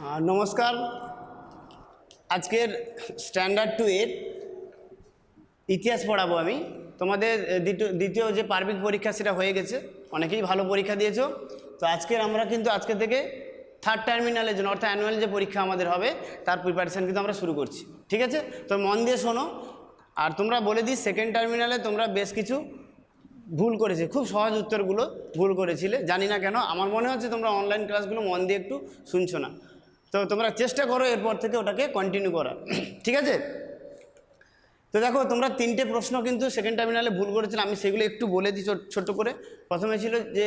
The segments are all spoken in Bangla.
নমস্কার। আজকের স্ট্যান্ডার্ড 2 এর ইতিহাস পড়াবো আমি। তোমাদের দ্বিতীয় যে পার্বিক পরীক্ষা সেটা হয়ে গেছে, অনেকেই ভালো পরীক্ষা দিয়েছো। তো আজকে থেকে থার্ড টার্মিনালের জন্য অর্থাৎ অ্যানুয়াল যে পরীক্ষা আমাদের হবে তার প্রিপারেশান কিন্তু আমরা শুরু করছি, ঠিক আছে? তো মন দিয়ে শোনো। আর তোমরা বলে দিই, সেকেন্ড টার্মিনালে তোমরা বেশ কিছু ভুল করেছে, খুব সহজ উত্তরগুলো ভুল করেছিলে, জানি না কেন। আমার মনে হচ্ছে তোমরা অনলাইন ক্লাসগুলো মন দিয়ে একটু শুনছো না। তো তোমরা চেষ্টা করো এরপর থেকে ওটাকে কন্টিনিউ করার, ঠিক আছে? তো দেখো, তোমরা 3টে প্রশ্ন কিন্তু সেকেন্ড টার্মিনালে ভুল করেছিলে, আমি সেগুলো একটু বলে দিই ছোট্ট করে। প্রথমে ছিল যে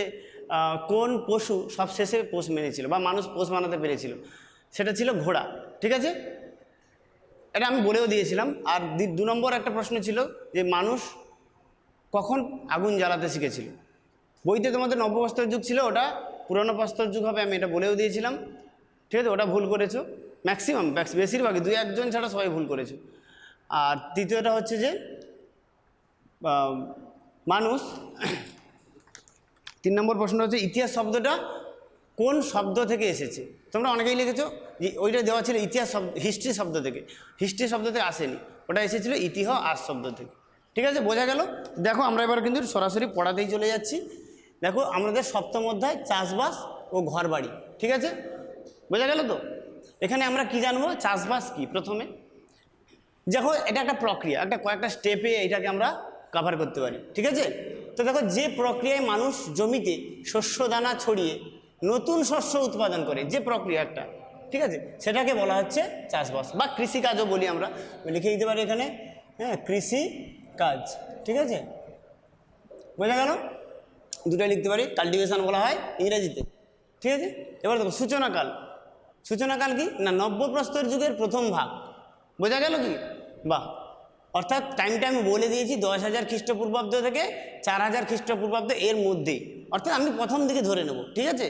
কোন পশু সবশেষে পোষ মেনেছিল বা মানুষ পোষ মানাতে পেরেছিল, সেটা ছিল ঘোড়া, ঠিক আছে? এটা আমি বলেও দিয়েছিলাম। আর 2 নম্বর একটা প্রশ্ন ছিল যে মানুষ কখন আগুন জ্বালাতে শিখেছিল। বইতে তোমাদের নব্যপ্রস্তর যুগ ছিল, ওটা পুরনো প্রস্তর যুগ হবে, আমি এটা বলেও দিয়েছিলাম, ঠিক আছে? ওটা ভুল করেছো ম্যাক্সিমাম, বেশিরভাগই, 2-1 ছাড়া সবাই ভুল করেছো। আর তৃতীয়টা হচ্ছে যে মানুষ 3 নম্বর প্রশ্ন হচ্ছে ইতিহাস শব্দটা কোন শব্দ থেকে এসেছে। তোমরা অনেকেই লিখেছো যে ওইটা দেওয়া ছিল ইতিহাস শব্দ, হিস্ট্রি শব্দ থেকে। হিস্ট্রি শব্দ থেকে আসেনি, ওটা এসেছিলো ইতিহাস শব্দ থেকে, ঠিক আছে? বোঝা গেল? দেখো, আমরা এবার কিন্তু সরাসরি পড়াতেই চলে যাচ্ছি। দেখো, আমাদের সপ্তম অধ্যায় চাষবাস ও ঘরবাড়ি, ঠিক আছে? বোঝা গেল তো? এখানে আমরা কি জানবো, চাষবাস কি। প্রথমে দেখো, এটা একটা প্রক্রিয়া, কয়েকটা স্টেপে এটাকে আমরা কভার করতে পারি, ঠিক আছে? তো দেখো, যে প্রক্রিয়ায় মানুষ জমিতে শস্য দানা ছড়িয়ে নতুন শস্য উৎপাদন করে, যে প্রক্রিয়াটা, ঠিক আছে, সেটাকে বলা হচ্ছে চাষবাস বা কৃষিকাজও বলি আমরা। লিখে দিতে পারি এখানে, হ্যাঁ, কৃষি কাজ, ঠিক আছে? বোঝা গেল? দুটাই লিখতে পারি। কাল্টিভেশন বলা হয় ইংরেজিতে, ঠিক আছে? এবার দেখো, সূচনাকাল। সূচনাকাল কি না, নব্যপ্রস্তর যুগের প্রথম ভাগ। বোঝা গেল কি? বাহ! অর্থাৎ টাইমটা আমি বলে দিয়েছি 10,000 খ্রিস্টপূর্বাব্দ থেকে 4,000 খ্রিস্টপূর্বাব্দ এর মধ্যেই, অর্থাৎ আমি প্রথম দিকে ধরে নেব, ঠিক আছে?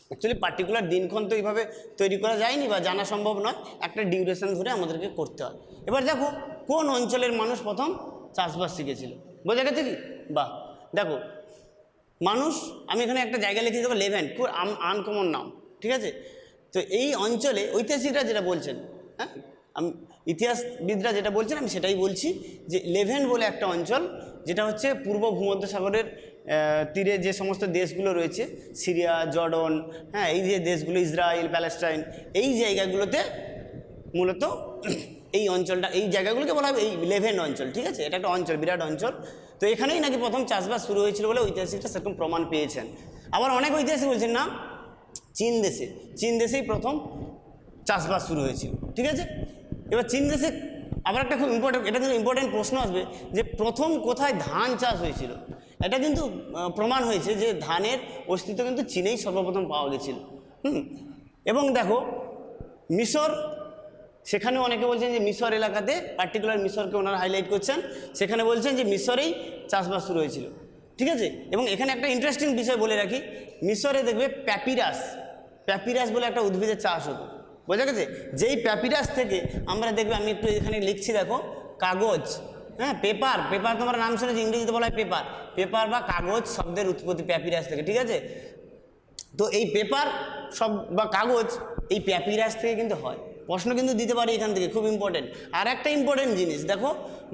অ্যাকচুয়ালি পার্টিকুলার দিনক্ষণ তো এইভাবে তৈরি করা যায়নি বা জানা সম্ভব নয়, একটা ডিউরেশন ধরে আমাদেরকে করতে হয়। এবার দেখো, কোন অঞ্চলের মানুষ প্রথম চাষবাস শিখেছিল। বোঝা গেছে কি? বাহ! দেখো, মানুষ, আমি এখানে একটা জায়গা লিখে দেবো, লেভেন্ট, খুব আনকমন নাম, ঠিক আছে? তো এই অঞ্চলে ঐতিহাসিকরা যেটা বলছেন, হ্যাঁ, আমি ইতিহাসবিদরা যেটা বলছেন আমি সেটাই বলছি, যে লেভেন্ট বলে একটা অঞ্চল, যেটা হচ্ছে পূর্ব ভূমধ্যসাগরের তীরে যে সমস্ত দেশগুলো রয়েছে, সিরিয়া, জর্ডন, হ্যাঁ, এই যে দেশগুলো, ইসরায়েল, প্যালেস্টাইন, এই জায়গাগুলোতে মূলত এই অঞ্চলটা, এই জায়গাগুলোকে বলা হবে এই লেভেন্ট অঞ্চল, ঠিক আছে? এটা একটা অঞ্চল, বিরাট অঞ্চল। তো এখানেই নাকি প্রথম চাষবাস শুরু হয়েছিল বলে ঐতিহাসিকরা সেরকম প্রমাণ পেয়েছেন। আবার অনেক ঐতিহাসিক বলছেন না, চীন দেশেই প্রথম চাষবাস শুরু হয়েছিল, ঠিক আছে? এবার চীন দেশে আবার একটা খুব ইম্পর্টেন্ট, এটা কিন্তু ইম্পর্টেন্ট প্রশ্ন আসবে, যে প্রথম কোথায় ধান চাষ হয়েছিল। এটা কিন্তু প্রমাণ হয়েছে যে ধানের অস্তিত্ব কিন্তু চীনেই সর্বপ্রথম পাওয়া গেছিল। এবং দেখো, মিশর, সেখানেও অনেকে বলছেন যে মিশর এলাকাতে, পার্টিকুলার মিশরকে ওনারা হাইলাইট করছেন, সেখানে বলছেন যে মিশরেই চাষবাস শুরু হয়েছিল, ঠিক আছে? এবং এখানে একটা ইন্টারেস্টিং বিষয় বলে রাখি, মিশরে দেখবে প্যাপিরাস বলে একটা উদ্ভিদের চাষ হতো। বোঝা গেছে? যেই প্যাপিরাস থেকে আমরা দেখবে, আমি একটু এখানে লিখছি, দেখো, কাগজ, হ্যাঁ, পেপার তোমরা নাম শুনেছি, ইংরেজিতে বলা হয় পেপার বা কাগজ শব্দের উৎপত্তি প্যাপিরাস থেকে, ঠিক আছে? তো এই পেপার সব বা কাগজ এই প্যাপিরাস থেকে কিন্তু হয়। প্রশ্ন কিন্তু দিতে পারি এখান থেকে, খুব ইম্পর্টেন্ট। আর একটা ইম্পর্টেন্ট জিনিস দেখো,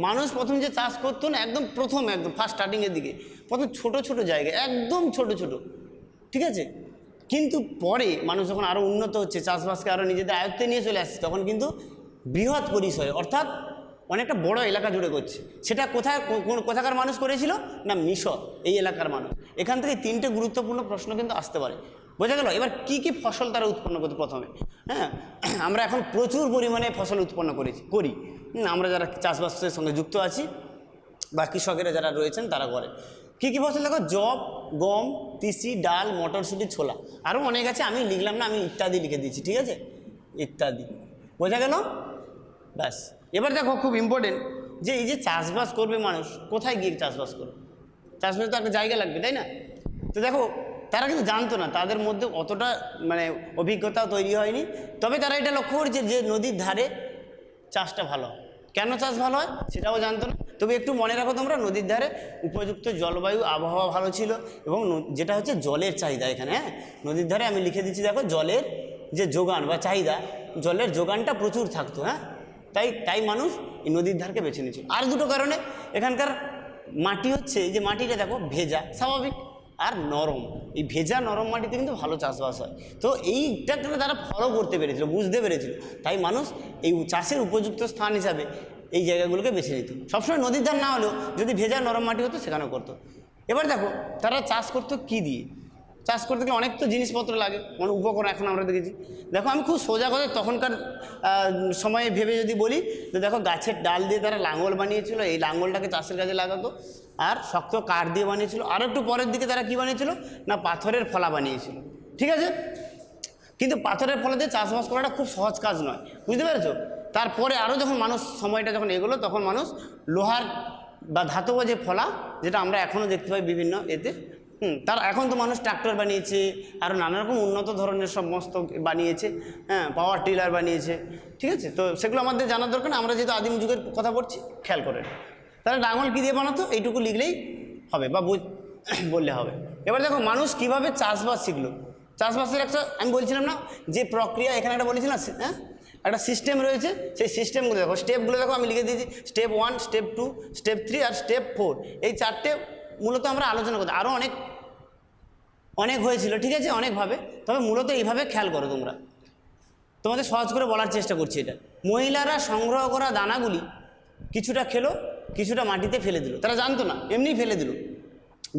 মানুষ প্রথম যে চাষ করতো না, একদম ফার্স্ট স্টার্টিংয়ের দিকে প্রথম ছোট জায়গায়, একদম ছোট, ঠিক আছে? কিন্তু পরে মানুষ যখন আরও উন্নত হচ্ছে, চাষবাসকে আরও নিজেদের আয়ত্তে নিয়ে চলে আসছে, তখন কিন্তু বৃহৎ পরিসরে, অর্থাৎ অনেকটা বড় এলাকা জুড়ে করছে। সেটা কোথাকার মানুষ করেছিল না, মিশর, এই এলাকার মানুষ। এখান থেকে 3টে গুরুত্বপূর্ণ প্রশ্ন কিন্তু আসতে পারে। বোঝা গেল? এবার কি ফসল তারা উৎপন্ন করতো প্রথমে? হ্যাঁ, আমরা এখন প্রচুর পরিমাণে ফসল উৎপন্ন করি, আমরা যারা চাষবাসের সঙ্গে যুক্ত আছি বা কৃষকেরা যারা রয়েছেন তারা করে। কী ফসল দেখো, যব, গম, তিসি, ডাল, মটরশুঁটি, ছোলা, আরও অনেক আছে, আমি লিখলাম না, আমি ইত্যাদি লিখে দিচ্ছি, ঠিক আছে? ইত্যাদি। বোঝা গেল? ব্যাস। এবার দেখো, খুব ইম্পর্টেন্ট, যে এই যে চাষবাস করবে মানুষ, কোথায় গিয়ে চাষবাস করবে? চাষবাসে তো একটা জায়গা লাগবে, তাই না? তো দেখো, তারা কিন্তু জানতো না, তাদের মধ্যে অতটা অভিজ্ঞতাও তৈরি হয়নি। তবে তারা এটা লক্ষ্য করেছে যে নদীর ধারে চাষটা ভালো হয়। কেন চাষ ভালো হয় সেটাও জানতো না। তবে একটু মনে রাখো তোমরা, নদীর ধারে উপযুক্ত জলবায়ু, আবহাওয়া ভালো ছিল, এবং যেটা হচ্ছে জলের চাহিদা এখানে, হ্যাঁ, নদীর ধারে আমি লিখে দিচ্ছি, দেখো, জলের যে যোগান বা চাহিদা, জলের যোগানটা প্রচুর থাকতো। হ্যাঁ, তাই মানুষ এই নদীর ধারকে বেছে নিয়েছিল। আর দুটো কারণে, এখানকার মাটি হচ্ছে, যে মাটিটা দেখো ভেজা স্বাভাবিক আর নরম, এই ভেজা নরম মাটিতে কিন্তু ভালো চাষবাস হয়। তো এইটাকে তারা ফলো করতে পেরেছিল, বুঝতে পেরেছিল, তাই মানুষ এই চাষের উপযুক্ত স্থান হিসাবে এই জায়গাগুলোকে বেছে নিত। সবসময় নদীর ধার না হলেও যদি ভেজা নরম মাটি হতো সেখানেও করতো। এবার দেখো তারা চাষ করতো কী দিয়ে? চাষ করতে গেলে অনেক তো জিনিসপত্র লাগে, মানে উপকরণ এখন আমরা দেখেছি। দেখো আমি খুব সোজা কথা তখনকার সময়ে ভেবে যদি বলি, তো দেখো গাছের ডাল দিয়ে তারা লাঙল বানিয়েছিল, এই লাঙলটাকে চাষের কাজে লাগাতো। আর শক্ত কাঠ দিয়ে বানিয়েছিল। আরও একটু পরের দিকে তারা কী বানিয়েছিল না, পাথরের ফলা বানিয়েছিল। ঠিক আছে, কিন্তু পাথরের ফলা দিয়ে চাষবাস করাটা খুব সহজ কাজ নয়, বুঝতে পেরেছো? তারপরে আরও যখন মানুষ সময়টা যখন এগোলো, তখন মানুষ লোহার বা ধাতব যে ফলা, যেটা আমরা এখনও দেখতে পাই বিভিন্ন এতে, তার এখন তো মানুষ ট্রাক্টর বানিয়েছে, আরও নানা রকম উন্নত ধরনের সমস্ত বানিয়েছে। হ্যাঁ, পাওয়ার টিলার বানিয়েছে। ঠিক আছে, তো সেগুলো আমাদের জানার দরকার না, আমরা যেহেতু আদিম যুগের কথা বলছি খেয়াল করে। তাহলে লাঙল কী দিয়ে বানাতো এইটুকু লিখলেই হবে বা বললে হবে। এবার দেখো মানুষ কিভাবে চাষবাস শিখলো। চাষবাসের একটা আমি বলছিলাম না যে প্রক্রিয়া, এখানে একটা বলেছিলাম, হ্যাঁ একটা সিস্টেম রয়েছে। সেই সিস্টেমগুলো দেখো, স্টেপগুলো দেখো আমি লিখে দিয়েছি, স্টেপ 1, স্টেপ 2, স্টেপ 3 আর স্টেপ 4। এই চারটে মূলত আমরা আলোচনা করতে, আরও অনেক হয়েছিল। ঠিক আছে, অনেকভাবে, তবে মূলত এইভাবে খেয়াল করো তোমরা, তোমাদের সহজ করে বলার চেষ্টা করছি। এটা মহিলারা সংগ্রহ করা দানাগুলি কিছুটা খেলো, কিছুটা মাটিতে ফেলে দিল। তারা জানতো না, এমনিই ফেলে দিল।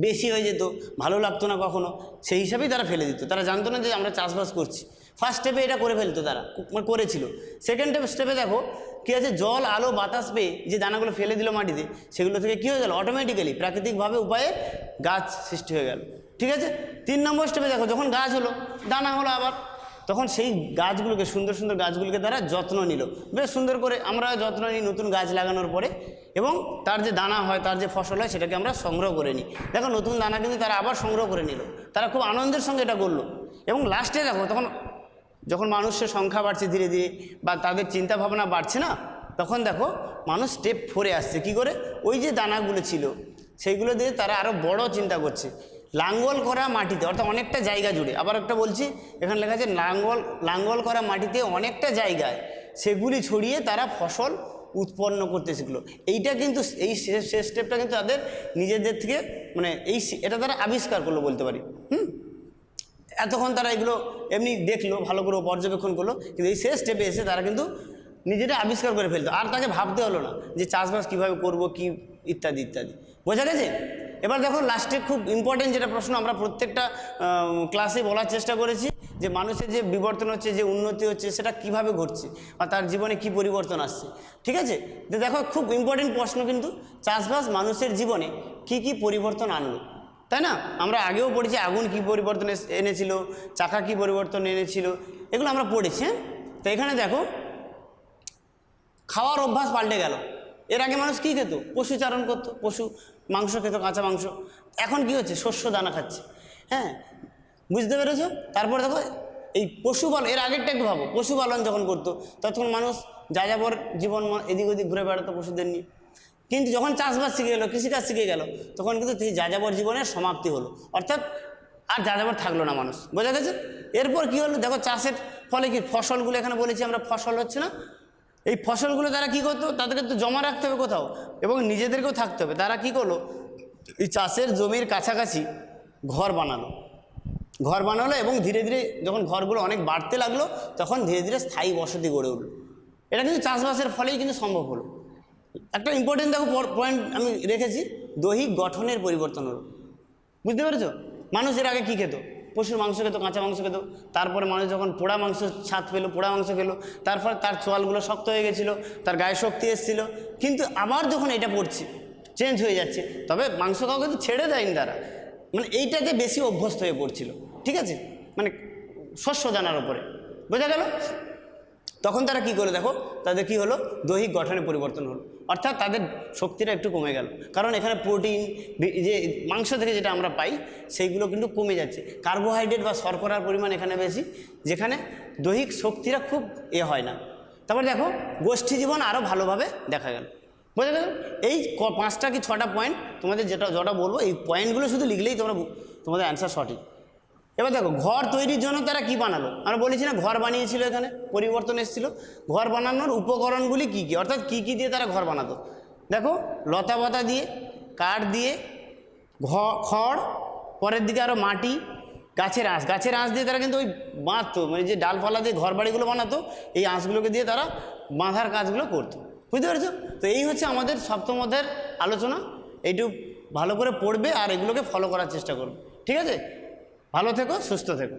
বেশি হয়ে যেত, ভালো লাগতো না কখনো, সেই হিসাবেই তারা ফেলে দিত। তারা জানতো না যে আমরা চাষবাস করছি। ফার্স্ট স্টেপে এটা করে ফেলতো, তারা করেছিল। সেকেন্ড স্টেপে দেখো কী আছে, জল আলো বাতাস পেয়ে যে দানাগুলো ফেলে দিল মাটিতে, সেগুলো থেকে কী হয়ে গেল, অটোমেটিক্যালি প্রাকৃতিকভাবে উপায়ে গাছ সৃষ্টি হয়ে গেল। ঠিক আছে, 3 নম্বর স্টেপে দেখো, যখন গাছ হলো, দানা হলো আবার, তখন সেই গাছগুলোকে, সুন্দর সুন্দর গাছগুলোকে তারা যত্ন নিল, বেশ সুন্দর করে। আমরা যত্ন নিই নতুন গাছ লাগানোর পরে, এবং তার যে দানা হয়, তার যে ফসল হয়, সেটাকে আমরা সংগ্রহ করে নিই। দেখো নতুন দানা কিন্তু তারা আবার সংগ্রহ করে নিল, তারা খুব আনন্দের সঙ্গে এটা করলো। এবং লাস্টে দেখো যখন মানুষের সংখ্যা বাড়ছে ধীরে ধীরে, বা তাদের চিন্তা ভাবনা বাড়ছে না, তখন দেখো মানুষ স্টেপ 4-এ আসছে। কী করে? ওই যে দানাগুলো ছিল সেইগুলো দিয়ে তারা আরও বড় চিন্তা করছে। লাঙ্গল করা মাটিতে, অর্থাৎ অনেকটা জায়গা জুড়ে, আবার একটা বলছি, এখানে লেখা আছে লাঙ্গল করা মাটিতে অনেকটা জায়গায় সেগুলি ছড়িয়ে তারা ফসল উৎপন্ন করতে শিখলো। এইটা কিন্তু এই শেষ স্টেপটা কিন্তু তাদের নিজেদের থেকে, মানে এটা তারা আবিষ্কার করলো বলতে পারি। এতক্ষণ তারা এগুলো এমনি দেখলো, ভালো করে পর্যবেক্ষণ করলো, কিন্তু এই শেষ স্টেপে এসে তারা কিন্তু নিজেরা আবিষ্কার করে ফেলতো। আর তাকে ভাবতে হলো না যে চাষবাস কীভাবে করব, কি ইত্যাদি ইত্যাদি। বোঝা গেছে? এবার দেখো লাস্টে খুব ইম্পর্টেন্ট যেটা প্রশ্ন, আমরা প্রত্যেকটা ক্লাসে বলার চেষ্টা করেছি, যে মানুষের যে বিবর্তন হচ্ছে, যে উন্নতি হচ্ছে, সেটা কিভাবে ঘটছে বা তার জীবনে কি পরিবর্তন আসছে। ঠিক আছে, তো দেখো খুব ইম্পর্টেন্ট প্রশ্ন কিন্তু, চাষবাস মানুষের জীবনে কি কি পরিবর্তন আনলো, তাই না? আমরা আগেও পড়েছি আগুন কী পরিবর্তন এনেছিল, চাকা কী পরিবর্তন এনেছিল, এগুলো আমরা পড়েছি। হ্যাঁ, তো এখানে দেখো খাওয়ার অভ্যাস পাল্টে গেল। এর আগে মানুষ কী খেত? পশুচারণ করতো, পশু মাংস খেত, কাঁচা মাংস। এখন কি হচ্ছে? শস্য দানা খাচ্ছে। হ্যাঁ, বুঝতে পেরেছো? তারপর দেখো এই পশুপালন, এর আগেরটা একটু ভাবো, পশুপালন যখন করতো তখন মানুষ যাযাবর জীবন, এদিক ওদিক ঘুরে বেড়াতো পশুদের নিয়ে। কিন্তু যখন চাষবাস শিখে গেলো, কৃষিকাজ শিখে গেল, তখন কিন্তু সেই যাযাবর জীবনের সমাপ্তি হলো, অর্থাৎ আর যাযাবর থাকলো না মানুষ। বোঝা গেছে? এরপর কি হলো দেখো, চাষের ফলে কি ফসলগুলো, এখানে বলেছি আমরা ফসল হচ্ছে না, এই ফসলগুলো তারা কী করতো, তাদেরকে তো জমা রাখতে হবে কোথাও, এবং নিজেদেরকেও থাকতে হবে। তারা কি করলো, এই চাষের জমির কাছাকাছি ঘর বানালো এবং ধীরে ধীরে যখন ঘরগুলো অনেক বাড়তে লাগলো, তখন ধীরে ধীরে স্থায়ী বসতি গড়ে উঠলো। এটা কিন্তু চাষবাসের ফলেই কিন্তু সম্ভব হলো। একটা ইম্পর্টেন্ট দেখো পয়েন্ট আমি রেখেছি, দৈহিক গঠনের পরিবর্তন হলো। বুঝতে পেরেছো? মানুষ এর আগে কী খেত? পশুর মাংস খেত, কাঁচা মাংস খেত। তারপরে মানুষ যখন পোড়া মাংস স্বাদ পেলো, পোড়া মাংস খেলো, তারপর তার চোয়ালগুলো শক্ত হয়ে গেছিলো, তার গায়ে শক্তি এসেছিলো। কিন্তু আবার যখন এটা পড়ছে, চেঞ্জ হয়ে যাচ্ছে, তবে মাংস খাওয়া কিন্তু ছেড়ে দেয়নি তারা, মানে এইটাতে বেশি অভ্যস্ত হয়ে পড়ছিল। ঠিক আছে, মানে শস্য দানার ওপরে। বোঝা গেল? তখন তারা কি করে দেখো, তাদের কি হলো, দৈহিক গঠনে পরিবর্তন হলো, অর্থাৎ তাদের শক্তিটা একটু কমে গেল। কারণ এখানে প্রোটিন, যে মাংস থেকে যেটা আমরা পাই, সেইগুলো কিন্তু কমে যাচ্ছে। কার্বোহাইড্রেট বা শর্করার পরিমাণ এখানে বেশি, যেখানে দৈহিক শক্তিটা খুব হয় না। তারপর দেখো গোষ্ঠী জীবন আরও ভালোভাবে দেখা গেল। বোঝা গেল? এই 5টা কি 6টা পয়েন্ট তোমাদের যেটা বলবো, এই পয়েন্টগুলো শুধু লিখলেই তোমাদের অ্যান্সার সঠিক। এবার দেখো ঘর তৈরির জন্য তারা কি বানালো, আমরা বলেছি না ঘর বানিয়েছিল, এখানে পরিবর্তন এসেছিল। ঘর বানানোর উপকরণগুলি কি কি, অর্থাৎ কি কি দিয়ে তারা ঘর বানাতো, দেখো লতা পাতা দিয়ে, কাঠ দিয়ে, খড়, পরের দিকে আরও মাটি, গাছের আঁশ দিয়ে তারা কিন্তু ওই বাঁধতো, মানে যে ডালপালা দিয়ে ঘর বাড়িগুলো বানাতো, এই আঁশগুলোকে দিয়ে তারা বাঁধার কাজগুলো করতো। বুঝতে পেরেছো? তো এই হচ্ছে আমাদের সপ্তম অধ্যায়ের আলোচনা। এইটুকু ভালো করে পড়বে আর এগুলোকে ফলো করার চেষ্টা করবে। ঠিক আছে? ভালো থেকো, সুস্থ থেকো।